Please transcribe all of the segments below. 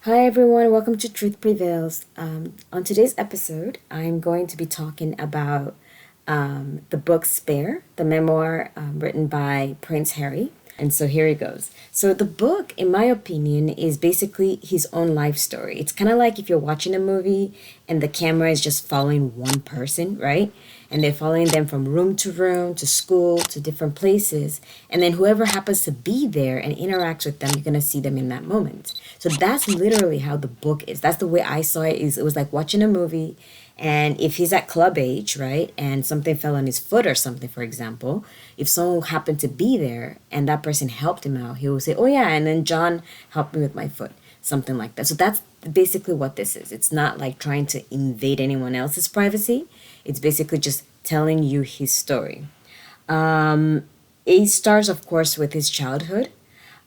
Hi everyone, welcome to Truth Prevails. On today's episode, I'm going to be talking about the book Spare, the memoir written by Prince Harry. And so here it goes. So the book, in my opinion, is basically his own life story. It's kind of like if you're watching a movie and the camera is just following one person, right? And they're following them from room to school, to different places. And then whoever happens to be there and interacts with them, you're going to see them in that moment. So that's literally how the book is. That's the way I saw it. Is it was like watching a movie, and if he's at club age, right, and something fell on his foot or something, for example, if someone happened to be there and that person helped him out, he will say, "Oh yeah," and then John helped me with my foot, something like that. So that's basically what this is. It's not like trying to invade anyone else's privacy. It's basically just telling you his story. It starts, of course, with his childhood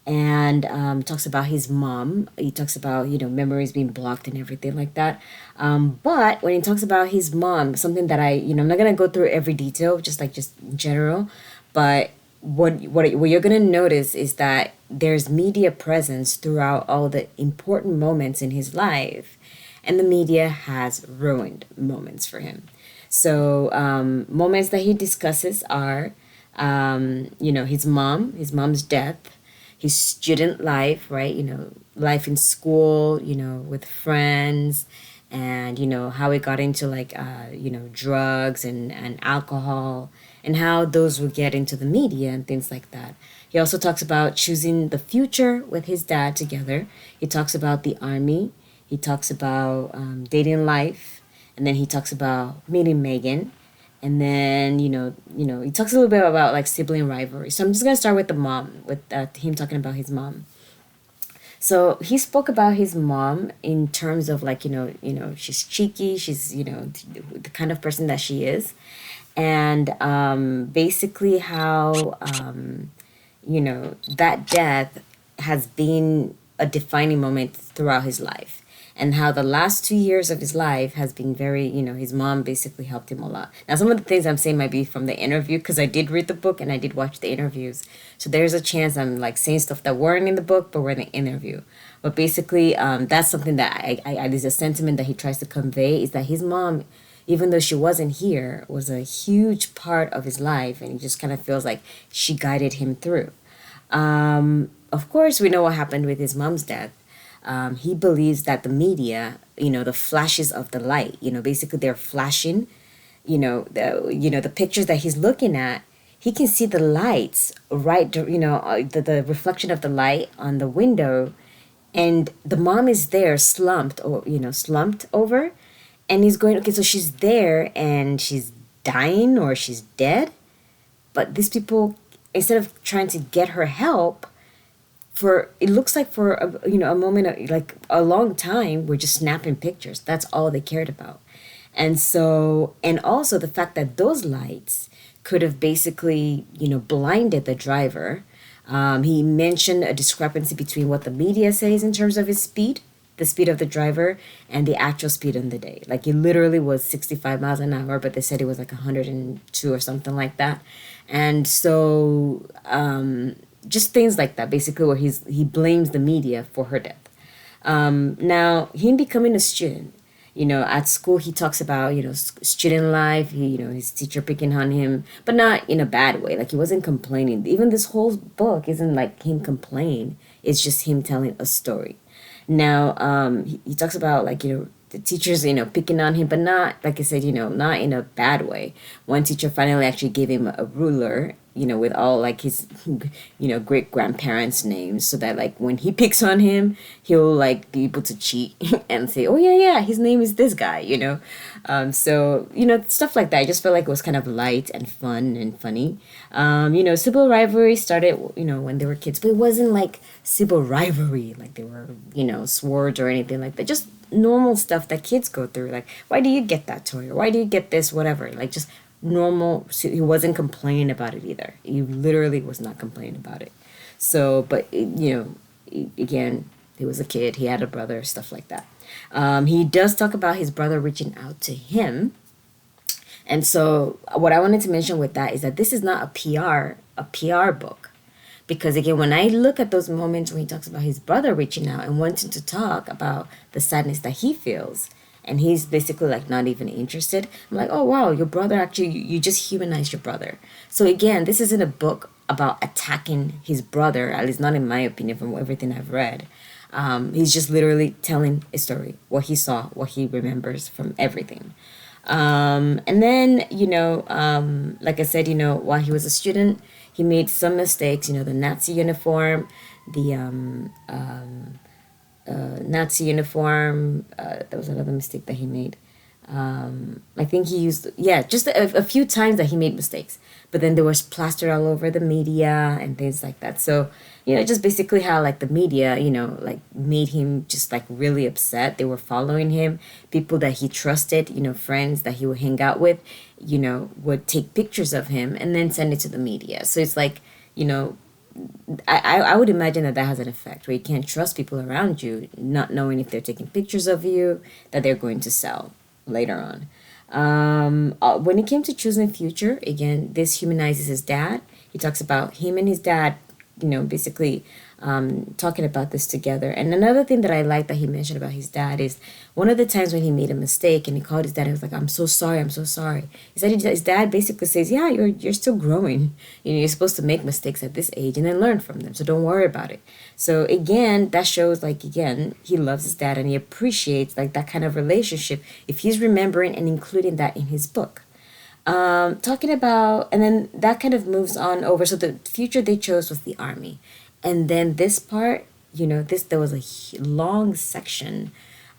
and talks about his mom. He talks about memories being blocked and everything like that. But when he talks about his mom, something that I'm not gonna go through every detail, just in general. But what you're gonna notice is that there's media presence throughout all the important moments in his life, and the media has ruined moments for him. So moments that he discusses are, his mom's death, his student life, right? Life in school, with friends, and how he got into like drugs and alcohol, and how those would get into the media and things like that. He also talks about choosing the future with his dad together. He talks about the army. He talks about dating life, and then he talks about meeting Meghan, and then he talks a little bit about like sibling rivalry. So I'm just gonna start with the mom, with him talking about his mom. So he spoke about his mom in terms of like she's cheeky, she's the kind of person that she is, and basically how that death has been a defining moment throughout his life, and how the last 2 years of his life has been very, his mom basically helped him a lot. Now, some of the things I'm saying might be from the interview because I did read the book and I did watch the interviews. So there's a chance I'm like saying stuff that weren't in the book but were in the interview. But basically, that's something that there's a sentiment that he tries to convey is that his mom, even though she wasn't here, was a huge part of his life, and he just kind of feels like she guided him through. Of course, we know what happened with his mom's death. He believes that the media, the flashes of the light, basically they're flashing, the pictures that he's looking at. He can see the lights, right? The reflection of the light on the window, and the mom is there slumped, or slumped over, and he's going, okay, so she's there and she's dying or she's dead, but these people, instead of trying to get her help, for it looks like for a moment, like a long time, we're just snapping pictures. That's all they cared about. And also the fact that those lights could have basically blinded the driver. He mentioned a discrepancy between what the media says in terms of his speed, the speed of the driver, and the actual speed on the day. Like it literally was 65 miles an hour, but they said it was like 102 or something like that. And so just things like that, basically, where he blames the media for her death. Now, him becoming a student, at school, he talks about, student life, his teacher picking on him, but not in a bad way. Like, he wasn't complaining. Even this whole book isn't like him complaining. It's just him telling a story. Now, he talks about, like, the teachers, picking on him, but not, like I said, not in a bad way. One teacher finally actually gave him a ruler, with all like his, great grandparents' names, so that like when he picks on him, he'll like be able to cheat and say, "Oh yeah, yeah, his name is this guy." So stuff like that. I just felt like it was kind of light and fun and funny. Civil rivalry started, when they were kids, but it wasn't like civil rivalry, like they were, swords or anything like that. Just normal stuff that kids go through, like why do you get that toy, or why do you get this, whatever, like just normal. So he wasn't complaining about it either. He literally was not complaining about it. So but again, he was a kid, he had a brother, stuff like that. He does talk about his brother reaching out to him. And so what I wanted to mention with that is that this is not a PR book, Because again, when I look at those moments when he talks about his brother reaching out and wanting to talk about the sadness that he feels, and he's basically like not even interested, I'm like, oh wow, your brother actually, you just humanized your brother. So again, this isn't a book about attacking his brother, at least not in my opinion from everything I've read. He's just literally telling a story, what he saw, what he remembers from everything. And then, like I said, while he was a student, he made some mistakes, the Nazi uniform, the Nazi uniform. That was another mistake that he made. I think he used, yeah, just a few times that he made mistakes. But then there was plaster all over the media and things like that. So, just basically how like the media, like made him just like really upset. They were following him. People that he trusted, friends that he would hang out with, would take pictures of him and then send it to the media. So it's like, I would imagine that has an effect where you can't trust people around you, not knowing if they're taking pictures of you that they're going to sell later on. When it came to choosing future, again, this humanizes his dad. He talks about him and his dad, basically talking about this together. And another thing that I like that he mentioned about his dad is one of the times when he made a mistake and he called his dad, he was like, I'm so sorry, I'm so sorry. He said his dad basically says, yeah, you're still growing. You're supposed to make mistakes at this age and then learn from them. So don't worry about it. So again, that shows like, again, he loves his dad and he appreciates like that kind of relationship if he's remembering and including that in his book. Talking about, and then that kind of moves on over. So the future they chose was the army. And then this part, there was a long section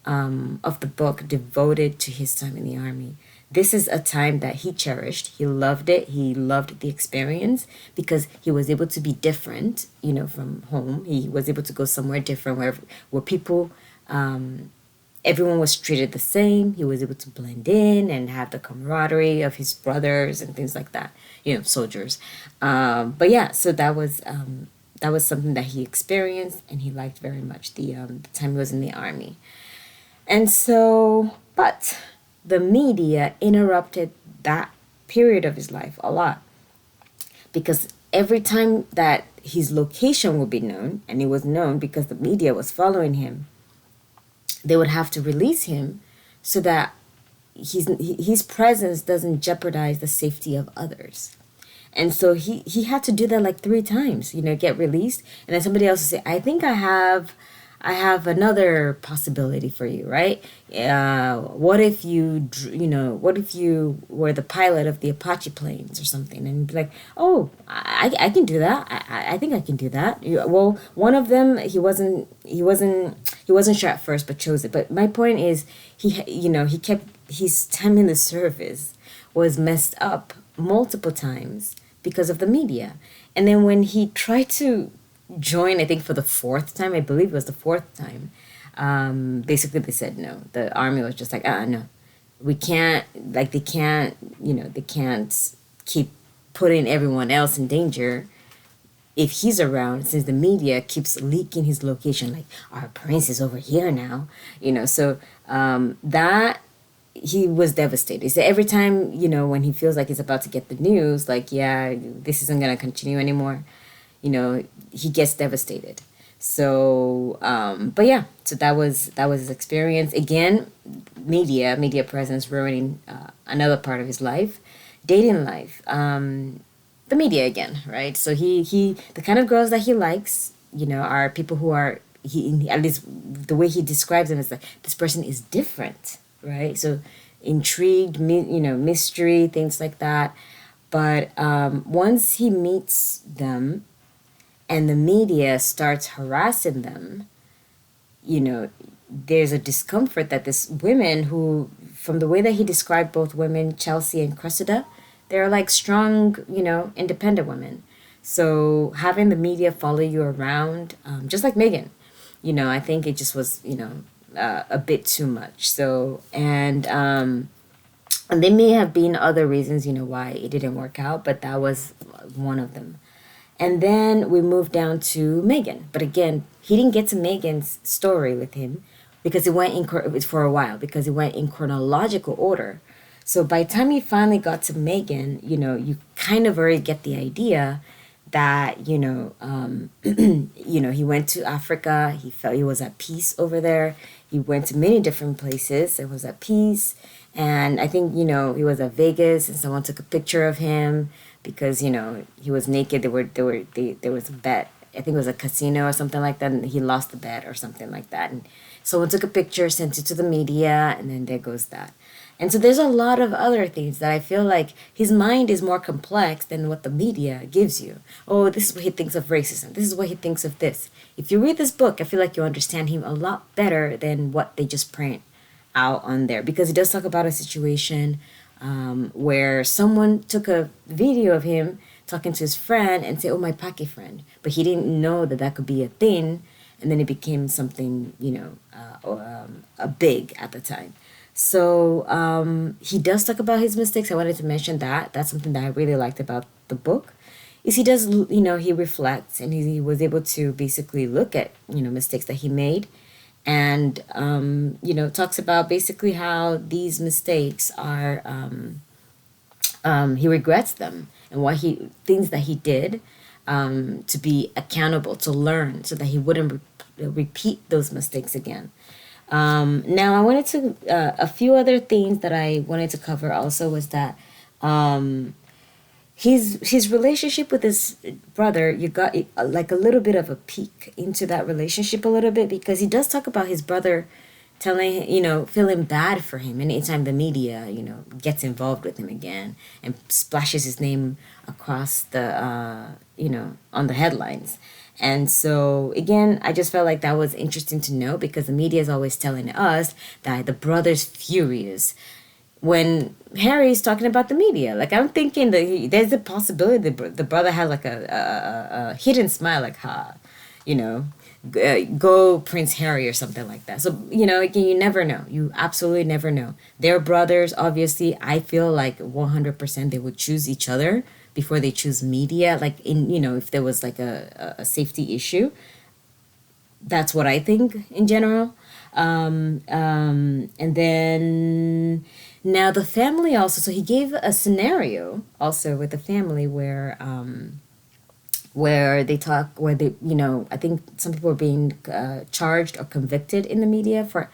of the book devoted to his time in the army. This is a time that he cherished. He loved it. He loved the experience because he was able to be different, from home. He was able to go somewhere different where people, everyone was treated the same. He was able to blend in and have the camaraderie of his brothers and things like that, soldiers. But yeah, so that was something that he experienced and he liked very much the time he was in the army. And so, but the media interrupted that period of his life a lot because every time that his location would be known, and it was known because the media was following him, they would have to release him so that his presence doesn't jeopardize the safety of others. And so he had to do that like 3 times, get released. And then somebody else would say, I think I have another possibility for you, right? What if you were the pilot of the Apache planes or something? And be like, oh, I can do that. I think I can do that. Well, one of them, he wasn't sure at first, but chose it. But my point is, he kept his time in the service was messed up multiple times because of the media. And then when he tried to join, I think for the 4th time, I believe it was the 4th time, basically they said no. The army was just like, no, we can't, like they can't keep putting everyone else in danger if he's around, since the media keeps leaking his location, like our prince is over here now, so that he was devastated. He said every time, when he feels like he's about to get the news, like, yeah, this isn't going to continue anymore, he gets devastated. So, but yeah, so that was his experience. Again, media presence ruining another part of his life, dating life, the media again, right? So he the kind of girls that he likes, are people who are, at least the way he describes them is like, this person is different, right? So intrigued, mystery, things like that. But once he meets them and the media starts harassing them, there's a discomfort that this women who, from the way that he described both women, Chelsea and Cressida, they're like strong, independent women. So having the media follow you around, just like Meghan, I think it just was, a bit too much. So, and there may have been other reasons, why it didn't work out, but that was one of them. And then we moved down to Meghan. But again, he didn't get to Meghan's story with him because it went for a while, because it went in chronological order. So by the time he finally got to Meghan, you kind of already get the idea that, he went to Africa. He felt he was at peace over there. He went to many different places and was at peace. And I think, he was at Vegas and someone took a picture of him because, he was naked. There was a bet. I think it was a casino or something like that. And he lost the bet or something like that. And someone took a picture, sent it to the media, and then there goes that. And so there's a lot of other things that I feel like his mind is more complex than what the media gives you. Oh, this is what he thinks of racism. This is what he thinks of this. If you read this book, I feel like you'll understand him a lot better than what they just print out on there. Because he does talk about a situation where someone took a video of him talking to his friend and say, oh, my Paki friend. But he didn't know that that could be a thing. And then it became something, a big at the time. So he does talk about his mistakes. I wanted to mention that. That's something that I really liked about the book. Is he does, he reflects and he was able to basically look at, mistakes that he made and, talks about basically how these mistakes are, he regrets them and things that he did to be accountable, to learn so that he wouldn't repeat those mistakes again. Now, I wanted to, a few other things that I wanted to cover also was that his relationship with his brother, you got like a little bit of a peek into that relationship a little bit because he does talk about his brother feeling bad for him anytime the media, gets involved with him again and splashes his name across the, on the headlines. And so, again, I just felt like that was interesting to know because the media is always telling us that the brother's furious when Harry's talking about the media. Like, I'm thinking that there's a possibility the brother had like a hidden smile, like, go Prince Harry or something like that. So, again, you never know. You absolutely never know. They're brothers, obviously. I feel like 100% they would choose each other before they choose media, like if there was like a safety issue. That's what I think in general. And then now the family also, so he gave a scenario also with the family where they I think some people are being charged or convicted in the media for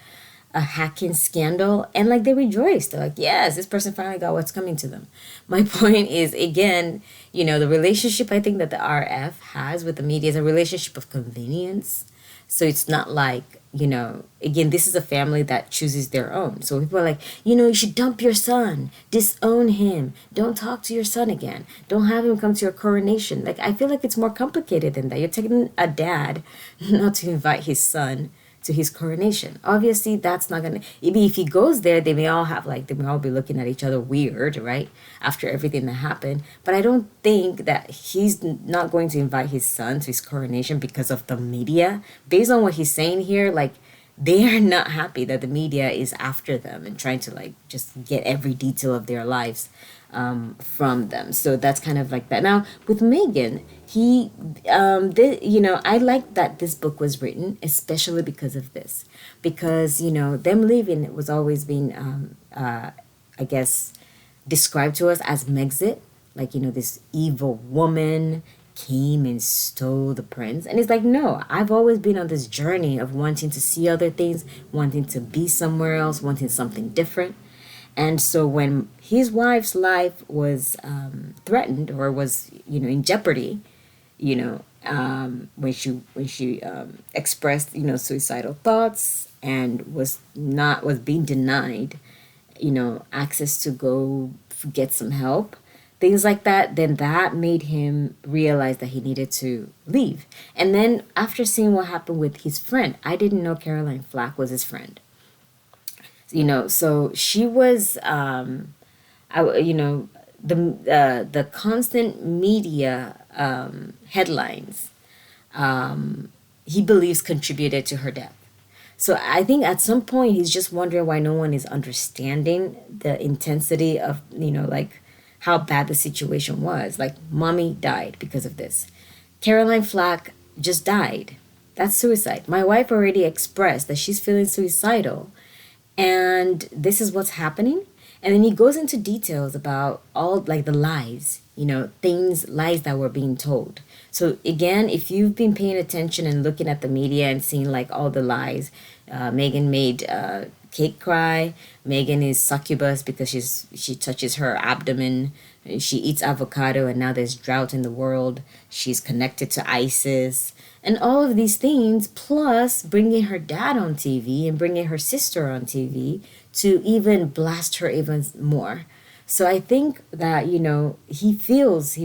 a hacking scandal and like they rejoiced. They're like, yes, this person finally got what's coming to them. My point is, again, the relationship I think that the RF has with the media is a relationship of convenience. So it's not like, again, this is a family that chooses their own. So people are like, you should dump your son, disown him, don't talk to your son again, don't have him come to your coronation. Like, I feel like it's more complicated than that. You're taking a dad not to invite his son to his coronation. Obviously, that's not gonna. Maybe if he goes there, they may all be looking at each other weird, right? After everything that happened. But I don't think that he's not going to invite his son to his coronation because of the media. Based on what he's saying here, like they are not happy that the media is after them and trying to like just get every detail of their lives from them. So that's kind of like that. Now with Meghan, I like that this book was written, especially because of this, because them leaving was always being I guess described to us as Megxit, like this evil woman came and stole the prince. And it's like, no, I've always been on this journey of wanting to see other things, wanting to be somewhere else, wanting something different. And so when his wife's life was threatened or was, in jeopardy, when she expressed, suicidal thoughts and was being denied, access to go get some help, things like that, then that made him realize that he needed to leave. And then after seeing what happened with his friend, I didn't know Caroline Flack was his friend. So she was, the constant media headlines, he believes contributed to her death. So I think at some point he's just wondering why no one is understanding the intensity of, like how bad the situation was. Like mommy died because of this. Caroline Flack just died. That's suicide. My wife already expressed that she's feeling suicidal. And this is what's happening. And then he goes into details about all like the lies things, lies that were being told. So again, if you've been paying attention and looking at the media and seeing like all the lies, Meghan made Kate cry. Meghan is succubus because she touches her abdomen. She eats avocado, and now there's drought in the world. She's connected to ISIS, and all of these things, plus bringing her dad on TV and bringing her sister on TV to even blast her even more. So I think that he feels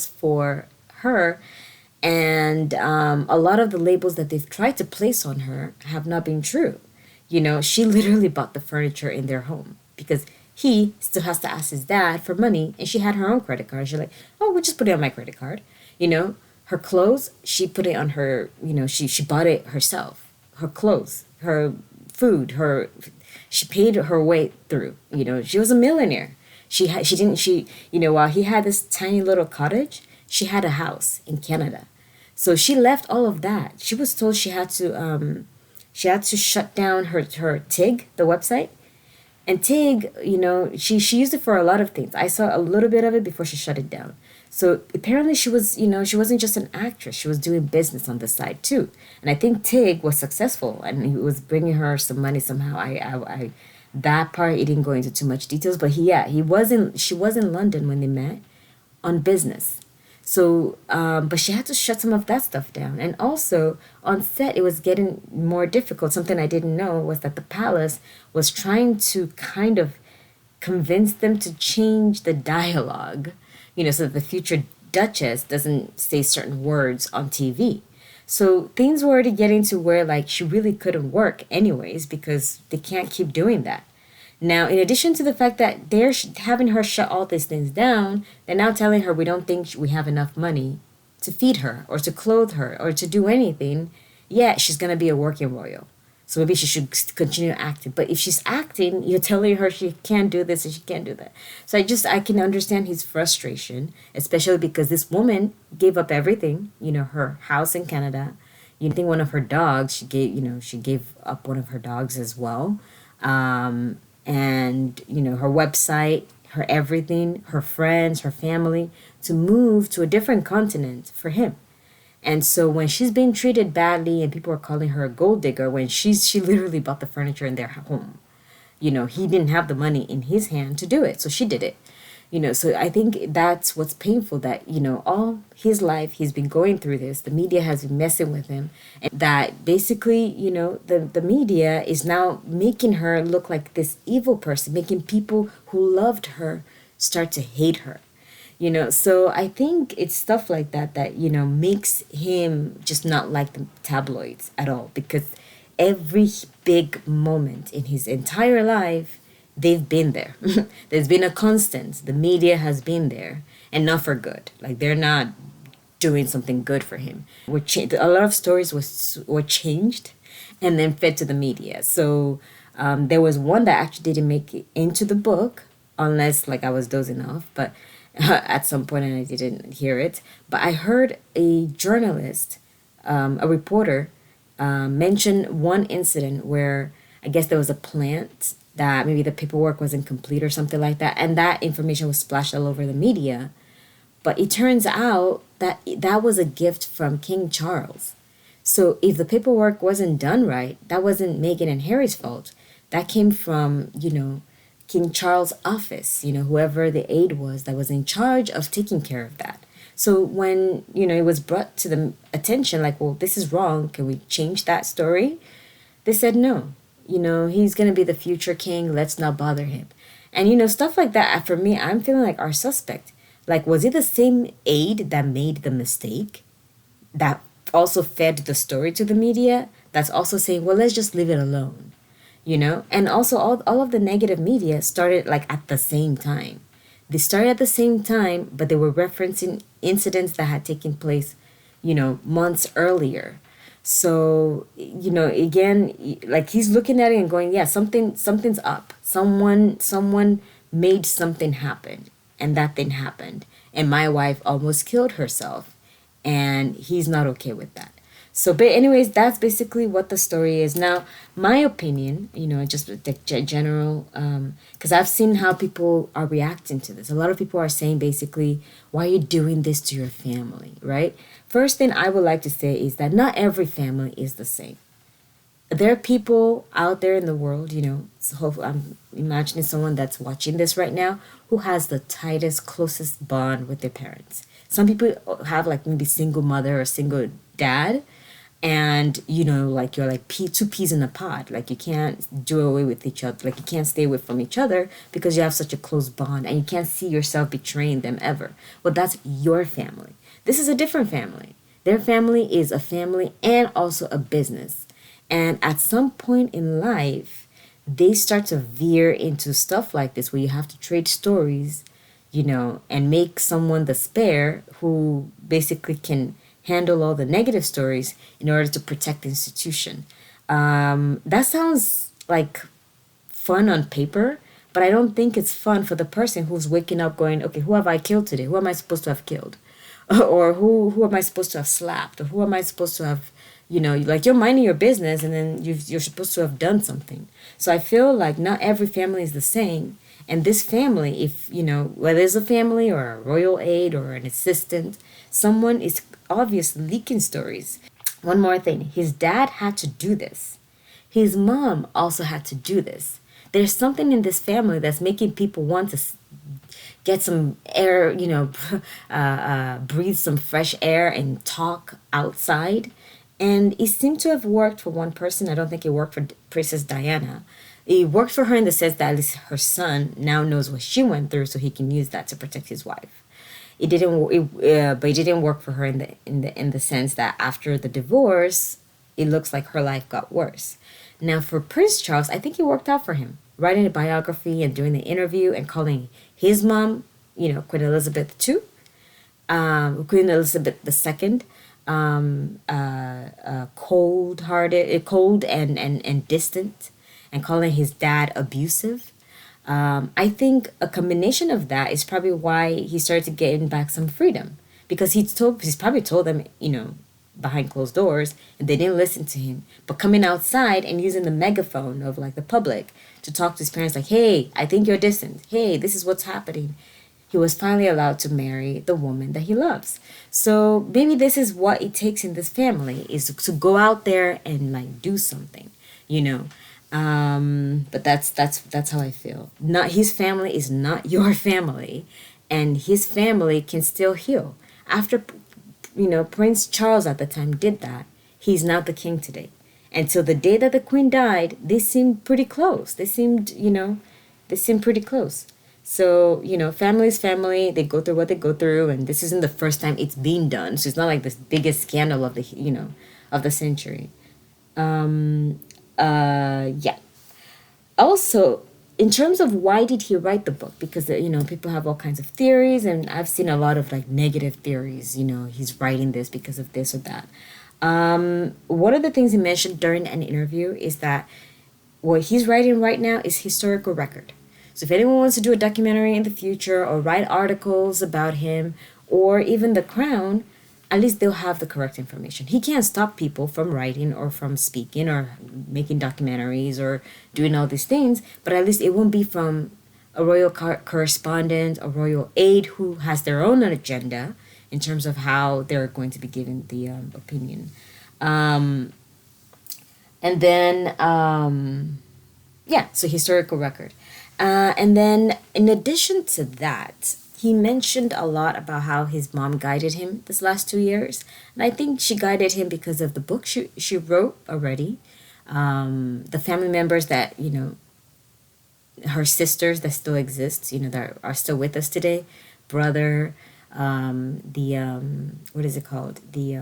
for her, and a lot of the labels that they've tried to place on her have not been true. She literally bought the furniture in their home because he still has to ask his dad for money, and she had her own credit card. She's like, oh, we'll just put it on my credit card. Her clothes, she put it on her, she bought it herself. Her clothes, her food, she paid her way through. She was a millionaire. While he had this tiny little cottage, she had a house in Canada. So she left all of that. She was told she had to shut down her TIG, the website. And TIG, she used it for a lot of things. I saw a little bit of it before she shut it down. So apparently she wasn't just an actress. She was doing business on the side too. And I think TIG was successful, and he was bringing her some money somehow. I that part, he didn't go into too much details, but she was in London when they met on business. So, but she had to shut some of that stuff down. And also on set, it was getting more difficult. Something I didn't know was that the palace was trying to kind of convince them to change the dialogue, so that the future Duchess doesn't say certain words on TV. So things were already getting to where like she really couldn't work anyways because they can't keep doing that. Now, in addition to the fact that they're having her shut all these things down, they're now telling her we don't think we have enough money to feed her or to clothe her or to do anything. Yet she's going to be a working royal. So maybe she should continue acting. But if she's acting, you're telling her she can't do this and she can't do that. So I can understand his frustration, especially because this woman gave up everything, her house in Canada. I think one of her dogs, she gave up one of her dogs as well. And her website, her everything, her friends, her family, to move to a different continent for him. And so when she's being treated badly and people are calling her a gold digger, when she literally bought the furniture in their home, he didn't have the money in his hand to do it, so she did it. So I think that's what's painful, that all his life he's been going through this. The media has been messing with him, and that basically the media is now making her look like this evil person, making people who loved her start to hate her. So I think it's stuff like that makes him just not like the tabloids at all, because every big moment in his entire life, they've been there. There's been a constant. The media has been there, and not for good. Like, they're not doing something good for him. A lot of stories were changed and then fed to the media. So there was one that actually didn't make it into the book, unless like I was dozing off, but at some point, and I didn't hear it. But I heard a journalist, a reporter, mention one incident where I guess there was a plant that maybe the paperwork wasn't complete or something like that, and that information was splashed all over the media. But it turns out that that was a gift from King Charles. So if the paperwork wasn't done right, that wasn't Meghan and Harry's fault. That came from, King Charles' office, whoever the aide was that was in charge of taking care of that. So when, it was brought to the attention, like, well, this is wrong, can we change that story? They said no. He's going to be the future king, let's not bother him. And, stuff like that, for me, I'm feeling like our suspect. Like, was it the same aide that made the mistake that also fed the story to the media? That's also saying, well, let's just leave it alone. And also all of the negative media started like at the same time. They started at the same time, but they were referencing incidents that had taken place, months earlier. So, again, like, he's looking at it and going, yeah, something's up. Someone made something happen, and that thing happened. And my wife almost killed herself, and he's not okay with that. So, but anyways, that's basically what the story is. Now, my opinion, just the general, because I've seen how people are reacting to this. A lot of people are saying basically, why are you doing this to your family, right? First thing I would like to say is that not every family is the same. There are people out there in the world, so hopefully I'm imagining someone that's watching this right now who has the tightest, closest bond with their parents. Some people have like maybe single mother or single dad, and like you're like two peas in a pod. Like you can't do away with each other. Like you can't stay away from each other because you have such a close bond and you can't see yourself betraying them ever. Well, that's your family. This is a different family. Their family is a family and also a business. And at some point in life, they start to veer into stuff like this where you have to trade stories, and make someone the spare who basically can handle all the negative stories in order to protect the institution. That sounds like fun on paper, but I don't think it's fun for the person who's waking up going, okay, who have I killed today? Who am I supposed to have killed? Or who am I supposed to have slapped? Or who am I supposed to have, like you're minding your business and then you're supposed to have done something. So I feel like not every family is the same. And this family, if, whether it's a family or a royal aide or an assistant, someone is obviously leaking stories. One more thing, his dad had to do this. His mom also had to do this. There's something in this family that's making people want to get some air, breathe some fresh air and talk outside. And it seemed to have worked for one person. I don't think it worked for Princess Diana. It worked for her in the sense that at least her son now knows what she went through, so he can use that to protect his wife. But it didn't work for her in the sense that after the divorce, it looks like her life got worse. Now for Prince Charles, I think it worked out for him. Writing a biography and doing the interview and calling his mom, Queen Elizabeth II, Queen Elizabeth II, cold and distant, and calling his dad abusive. I think a combination of that is probably why he started to gain back some freedom, because he's probably told them, behind closed doors, and they didn't listen to him. But coming outside and using the megaphone of like the public to talk to his parents, like, hey, I think you're distant. Hey, this is what's happening. He was finally allowed to marry the woman that he loves. So maybe this is what it takes in this family, is to go out there and like do something, But that's how I feel. Not his family is not your family, and his family can still heal. After Prince Charles at the time did that, he's not the king today. Until the day that the queen died, they seemed pretty close. They seemed pretty close. So, family is family. They go through what they go through, and this isn't the first time it's being done. So it's not like this biggest scandal of the century. Yeah. Also, in terms of why did he write the book, because people have all kinds of theories, and I've seen a lot of like negative theories. He's writing this because of this or that. One of the things he mentioned during an interview is that what he's writing right now is historical record. So if anyone wants to do a documentary in the future or write articles about him or even the crown, at least they'll have the correct information. He can't stop people from writing or from speaking or making documentaries or doing all these things, but at least it won't be from a royal correspondent, a royal aide who has their own agenda in terms of how they're going to be giving the opinion. And then, so historical record. And then in addition to that, he mentioned a lot about how his mom guided him this last 2 years. And I think she guided him because of the book she wrote already. The family members that, her sisters that still exist, that are still with us today. Brother, what is it called? The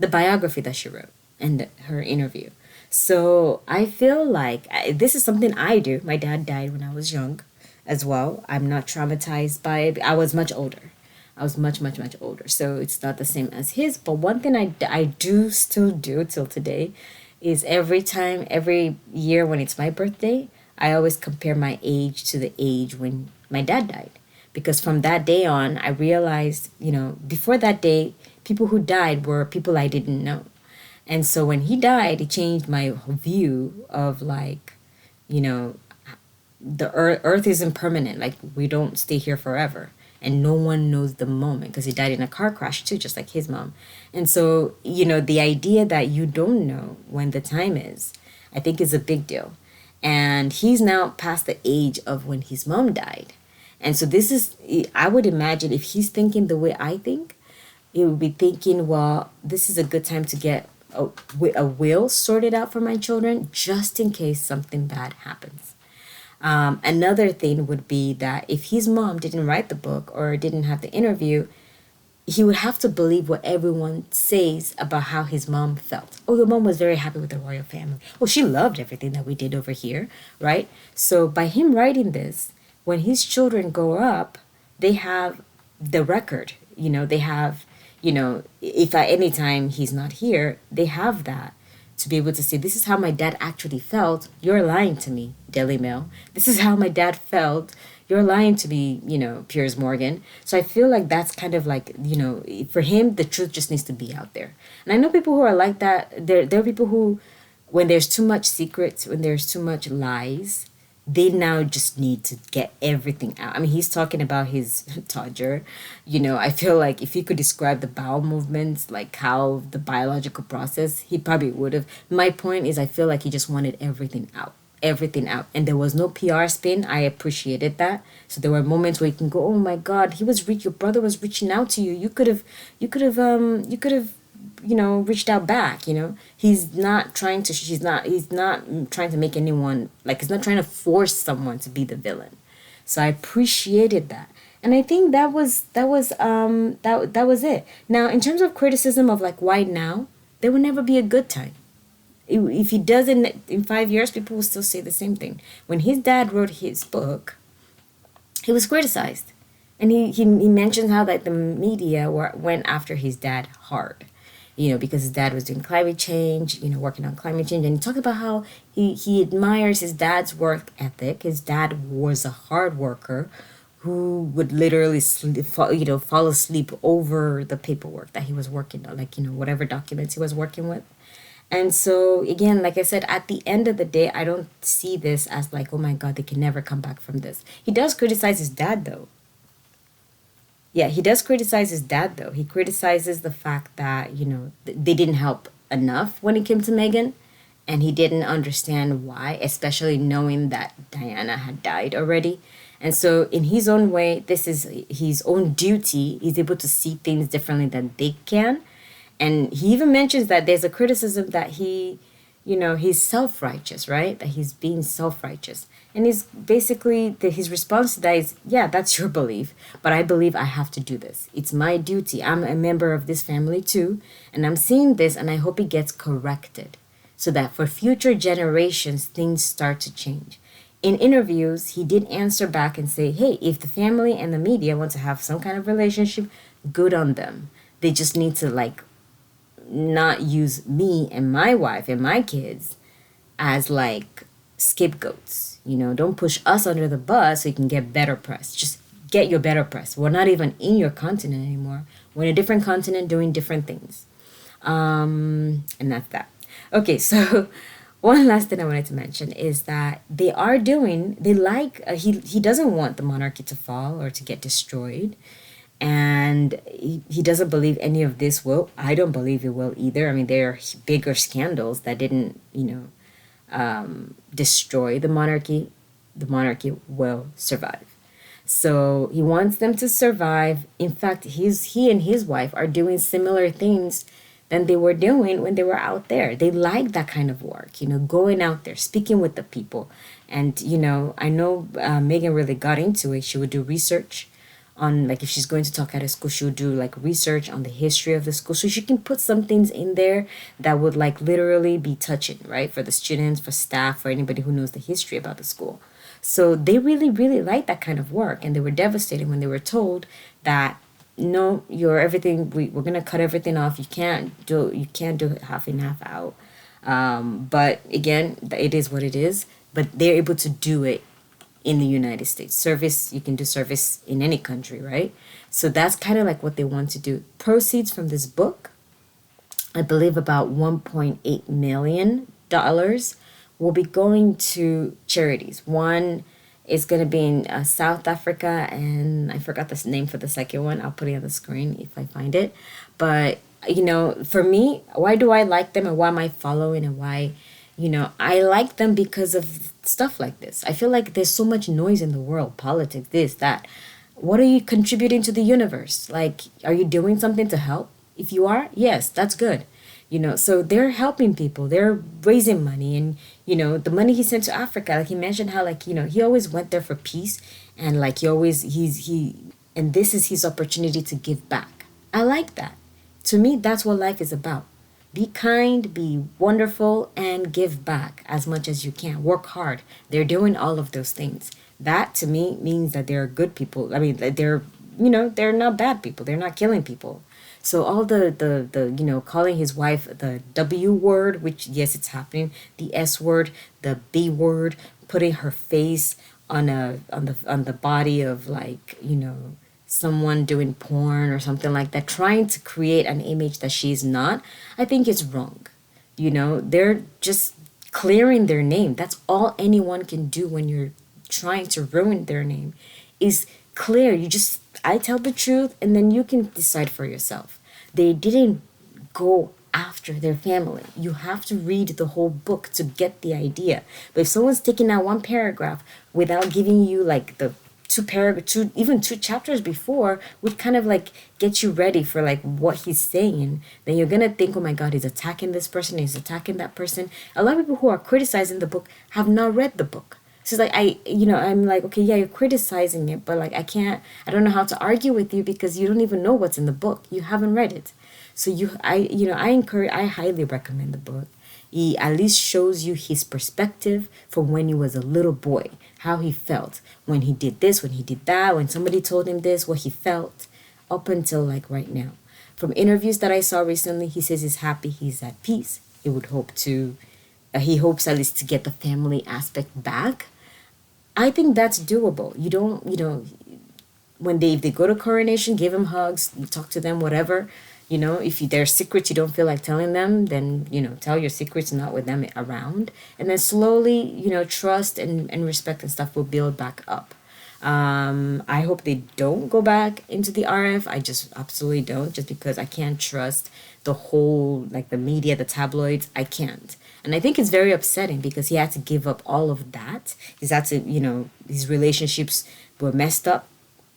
biography that she wrote and her interview. So I feel like this is something I do. My dad died when I was young as well. I'm not traumatized by it. I was much older. I was much, much, much older. So it's not the same as his. But one thing I do still do till today is every year when it's my birthday, I always compare my age to the age when my dad died. Because from that day on, I realized, before that day, people who died were people I didn't know. And so when he died, it changed my whole view of like, you know, the earth isn't permanent. Like, we don't stay here forever. And no one knows the moment, because he died in a car crash too, just like his mom. And so, the idea that you don't know when the time is, I think is a big deal. And he's now past the age of when his mom died. And so this is, I would imagine if he's thinking the way I think, he would be thinking, well, this is a good time to get a will sorted out for my children, just in case something bad happens. Another thing would be that if his mom didn't write the book or didn't have the interview, he would have to believe what everyone says about how his mom felt. Oh, your mom was very happy with the royal family. Oh, she loved everything that we did over here, right? So by him writing this, when his children grow up, they have the record. They have, if at any time he's not here, they have that to be able to say, this is how my dad actually felt. You're lying to me, Daily Mail. This is how my dad felt. You're lying to me, Piers Morgan. So I feel like that's kind of like, for him, the truth just needs to be out there. And I know people who are like that. There are people who, when there's too much secrets, when there's too much lies, they now just need to get everything out. I mean, he's talking about his toddler. I feel like if he could describe the bowel movements, like how the biological process, he probably would have. My point is, I feel like he just wanted everything out. Everything out. And there was no PR spin. I appreciated that. So there were moments where you can go, oh my God, your brother was reaching out to you. You could have reached out back. He's not trying to, he's not trying to make anyone, like, he's not trying to force someone to be the villain. So I appreciated that. And I think that was it. Now, in terms of criticism of like, why now, there will never be a good time. If he does it in 5 years, people will still say the same thing. When his dad wrote his book, he was criticized. And he mentions how that the media went after his dad hard. Because his dad was doing climate change, working on climate change. And he talked about how he admires his dad's work ethic. His dad was a hard worker who would literally fall asleep over the paperwork that he was working on, like, whatever documents he was working with. And so, again, like I said, at the end of the day, I don't see this as like, oh my God, they can never come back from this. He does criticize his dad, though. Yeah, he does criticize his dad, though. He criticizes the fact that, they didn't help enough when it came to Meghan. And he didn't understand why, especially knowing that Diana had died already. And so in his own way, this is his own duty. He's able to see things differently than they can. And he even mentions that there's a criticism that he's self-righteous, right? That he's being self-righteous. And he's basically, his response to that is, yeah, that's your belief, but I believe I have to do this. It's my duty. I'm a member of this family too, and I'm seeing this, and I hope it gets corrected so that for future generations, things start to change. In interviews, he did answer back and say, hey, if the family and the media want to have some kind of relationship, good on them. They just need to, like, not use me and my wife and my kids as like scapegoats. Don't push us under the bus so you can get better press. Just get your better press. We're not even in your continent anymore. We're in a different continent doing different things. And that's that. Okay, so one last thing I wanted to mention is that he doesn't want the monarchy to fall or to get destroyed. And he doesn't believe any of this will. I don't believe it will either. I mean, there are bigger scandals that didn't, destroy the monarchy. The monarchy will survive. So he wants them to survive. In fact, he and his wife are doing similar things than they were doing when they were out there. They like that kind of work, going out there, speaking with the people. And, I know Meghan really got into it. She would do research on, like, if she's going to talk at a school, she'll do like research on the history of the school, so she can put some things in there that would like literally be touching, right, for the students, for staff, for anybody who knows the history about the school. So they really, really like that kind of work, and they were devastated when they were told that no, you're everything. We're gonna cut everything off. You can't do it half in, half out. But again, it is what it is. But they're able to do it in the United States. Service, you can do service in any country, right? So that's kind of like what they want to do. Proceeds from this book, I believe about $1.8 million will be going to charities. One is going to be in South Africa, and I forgot the name for the second one. I'll put it on the screen if I find it. But, for me, why do I like them and why am I following and why, I like them because of stuff like this. I feel like there's so much noise in the world, politics, this, that. What are you contributing to the universe? Like, are you doing something to help? If you are, yes, that's good. So they're helping people. They're raising money, and the money he sent to Africa, like he mentioned how, like, he always went there for peace, and like and this is his opportunity to give back. I like that. To me, that's what life is about. Be kind, be wonderful, and give back as much as you can. Work hard. They're doing all of those things. That to me means that they're good people. I mean, they're not bad people. They're not killing people. So all the calling his wife the W word, which yes, it's happening, the S word, the B word, putting her face on the body of, like, someone doing porn or something like that, trying to create an image that she's not, I think is wrong. They're just clearing their name. That's all anyone can do when you're trying to ruin their name, is clear. I tell the truth, and then you can decide for yourself. They didn't go after their family. You have to read the whole book to get the idea. But if someone's taking out one paragraph without giving you, like, the even two chapters before, would kind of like get you ready for, like, what he's saying, then you're gonna think, oh my God, he's attacking this person, he's attacking that person. A lot of people who are criticizing the book have not read the book. So it's like, I'm like, okay, yeah, you're criticizing it, but, like, I don't know how to argue with you because you don't even know what's in the book. You haven't read it. So I highly recommend the book. He at least shows you his perspective from when he was a little boy, how he felt when he did this, when he did that, when somebody told him this, what he felt, up until, like, right now. From interviews that I saw recently, he says he's happy, he's at peace. He hopes at least to get the family aspect back. I think that's doable. You don't, if they go to coronation, give them hugs, you talk to them, whatever. If there's secrets you don't feel like telling them, then, tell your secrets not with them around. And then slowly, trust and respect and stuff will build back up. I hope they don't go back into the RF. I just absolutely don't, just because I can't trust the whole, like, the media, the tabloids. I can't. And I think it's very upsetting because he had to give up all of that. His relationships were messed up,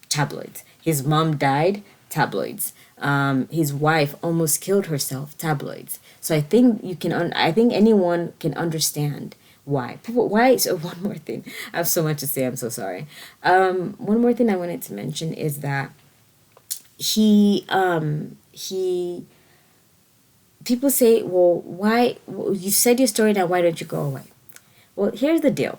tabloids. His mom died, tabloids. His wife almost killed herself, tabloids. So I think I think anyone can understand why. So one more thing. I have so much to say. I'm so sorry. One more thing I wanted to mention is that he people say, well, why, you said your story, now why don't you go away? Well, here's the deal.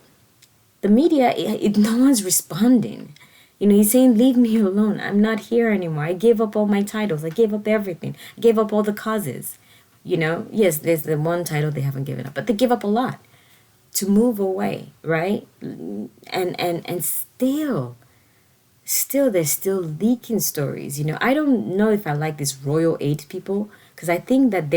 The media, no one's responding. He's saying, leave me alone. I'm not here anymore. I gave up all my titles. I gave up everything. I gave up all the causes. Yes, there's the one title they haven't given up, but they give up a lot to move away, right? And still they're still leaking stories. I don't know if I like these royal aid people, because I think that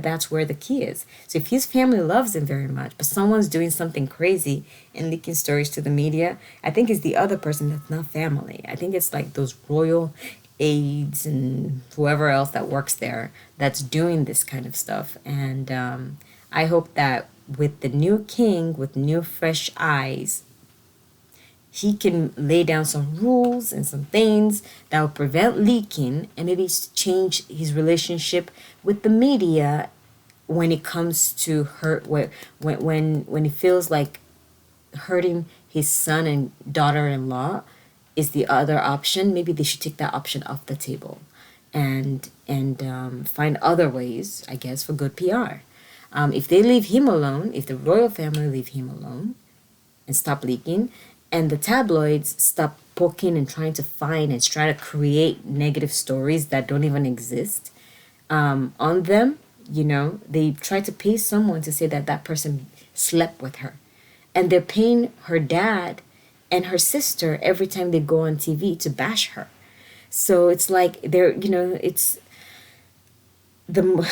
that's where the key is. So if his family loves him very much, but someone's doing something crazy and leaking stories to the media, I think it's the other person that's not family. I think it's like those royal aides and whoever else that works there that's doing this kind of stuff. And I hope that with the new king, with new fresh eyes, he can lay down some rules and some things that will prevent leaking, and maybe change his relationship with the media when it comes to hurt, when he feels like hurting his son and daughter-in-law is the other option. Maybe they should take that option off the table and find other ways, I guess, for good PR. If they leave him alone, if the royal family leave him alone and stop leaking, and the tabloids stop poking and trying to find and try to create negative stories that don't even exist on them, they try to pay someone to say that that person slept with her. And they're paying her dad and her sister every time they go on TV to bash her. So it's like it's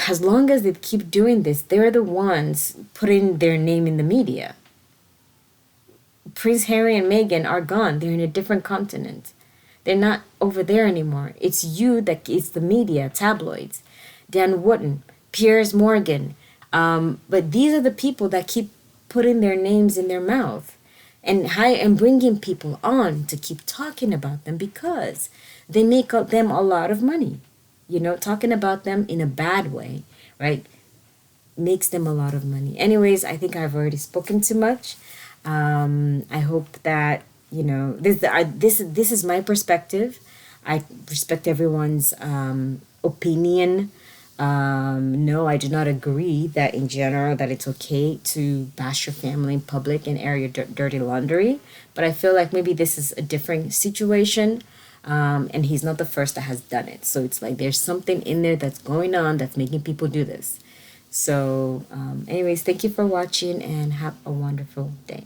as long as they keep doing this, they're the ones putting their name in the media. Prince Harry and Meghan are gone. They're in a different continent. They're not over there anymore. It's it's the media, tabloids, Dan Wootton, Piers Morgan. But these are the people that keep putting their names in their mouth and bringing people on to keep talking about them because they make them a lot of money. Talking about them in a bad way, right, makes them a lot of money. Anyways, I think I've already spoken too much. I hope that this is my perspective. I respect everyone's opinion. No, I do not agree that in general that it's okay to bash your family in public and air your dirty laundry. But I feel like maybe this is a different situation. And he's not the first that has done it. So it's like there's something in there that's going on that's making people do this. So anyways, thank you for watching and have a wonderful day.